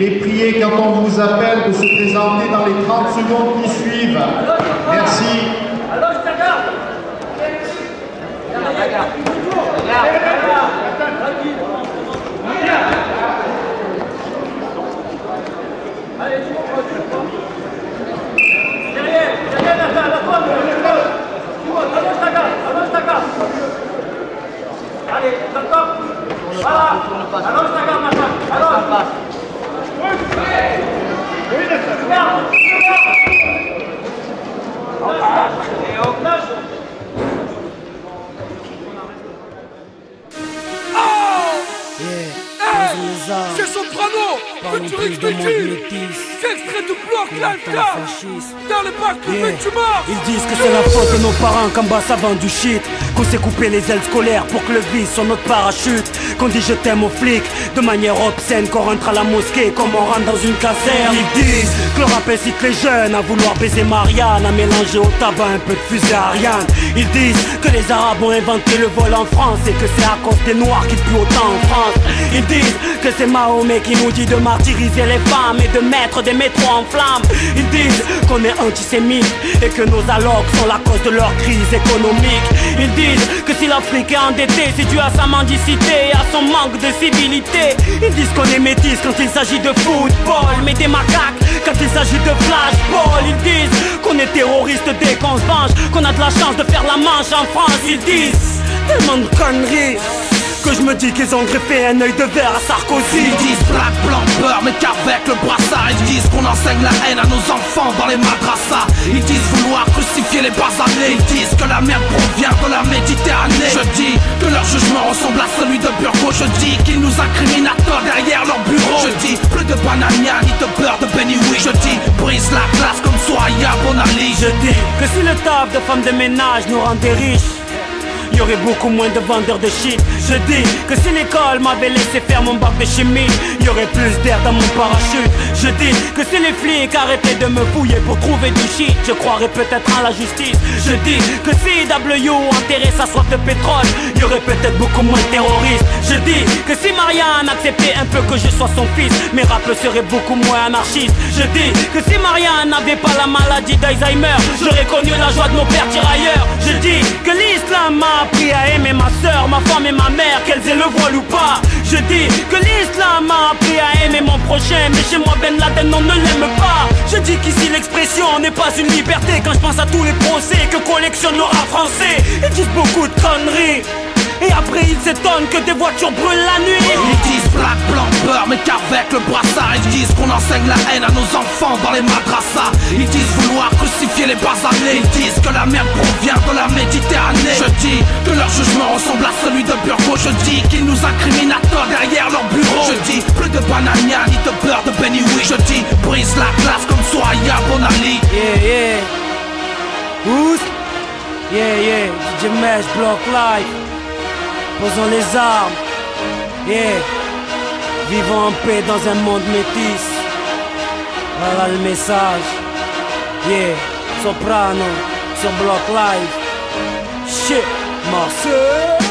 Il est prié, quand on vous appelle, de se présenter dans les 30 secondes qui suivent. Merci. Alors, je te garde. Regarde. Allez, tu comprends. Derrière, la pointe. Allonge ta garde. Allez, top. Voilà. Allonge ta garde, ma femme. Allonge. C'est Soprano, futuriste métis. C'est extrait du bloc live dans les bacs tu meurs. Ils disent que c'est la faute de nos parents qu'en bas ça vend du shit, qu'on s'est coupé les ailes scolaires pour que le vice soit notre parachute, qu'on dit je t'aime aux flics de manière obscène, qu'on rentre à la mosquée comme on rentre dans une caserne. Ils disent que le rap incite les jeunes à vouloir baiser Marianne, à mélanger au tabac un peu de fusée Ariane. Ils disent que les arabes ont inventé le vol en France et que c'est à cause des noirs qu'il pleut autant en France. Ils disent que c'est Mahomet qui nous dit de martyriser les femmes et de mettre des métros en flammes. Ils disent qu'on est antisémite et que nos allocs sont la cause de leur crise économique. Ils disent que si l'Afrique est endettée, c'est dû à sa mendicité et à son manque de civilité. Ils disent qu'on est métis quand il s'agit de football, mais des macaques quand il s'agit de flashball. Ils disent qu'on est terroriste dès qu'on se venge, qu'on a de la chance de faire la manche en France. Ils disent tellement de conneries que je me dis qu'ils ont greffé un œil de verre à Sarkozy. Ils disent black, blanc, beurre, mais qu'avec le brassard. Ils disent qu'on enseigne la haine à nos enfants dans les madrassas. Ils disent vouloir crucifier les basanés. Ils disent que la merde provient de la Méditerranée. Je dis que leur jugement ressemble à celui de Burgo. Je dis qu'ils nous incriminent à tort derrière leur bureau. Je dis plus de banania ni de beurre de Benny Oui. Je dis brise la glace comme Soya Bonali. Je dis que si le taf de femme de ménage nous rendait riches, il y aurait beaucoup moins de vendeurs de shit. Je dis que si l'école m'avait laissé faire mon bac de chimie, il y aurait plus d'air dans mon parachute. Je dis que si les flics arrêtaient de me fouiller pour trouver du shit, je croirais peut-être en la justice. Je dis que si W enterrait sa soif de pétrole, il y aurait peut-être beaucoup moins de terroristes. Je dis que si Marianne acceptait un peu que je sois son fils, mes rappeurs seraient beaucoup moins anarchistes. Je dis que si Marianne n'avait pas la maladie d'Alzheimer, j'aurais connu la joie de mon père tirailleur. Je dis que l'islam m'a appris à aimer ma soeur, ma femme et ma mère, qu'elles aient le voile ou pas. Je dis que l'islam m'a appris à aimer mon prochain, mais chez moi Ben Laden on ne l'aime pas. Je dis qu'ici l'expression n'est pas une liberté quand je pense à tous les procès que collectionne le rap français. Ils disent beaucoup de conneries et après ils s'étonnent que des voitures brûlent la nuit. Ils disent black, blanc, beurre, mais qu'avec le brassard. Ils disent qu'on enseigne la haine à nos enfants dans les madrassas. Ils disent vouloir crucifier les basanés. Ils disent que la merde provient de la Méditerranée. Je dis que leur jugement ressemble à celui de Burgo. Je dis qu'ils nous incriminent à tort derrière leur bureau. Je dis plus de banania ni de beurre de Benny Oui. Je dis brise la glace comme Soya Bonali. Yeah, Who's? Yeah, DJ Mesh, Block Live. Posons les armes, vivons en paix dans un monde métis. Voilà le message, Soprano sur Block Live. Shit, Marseille.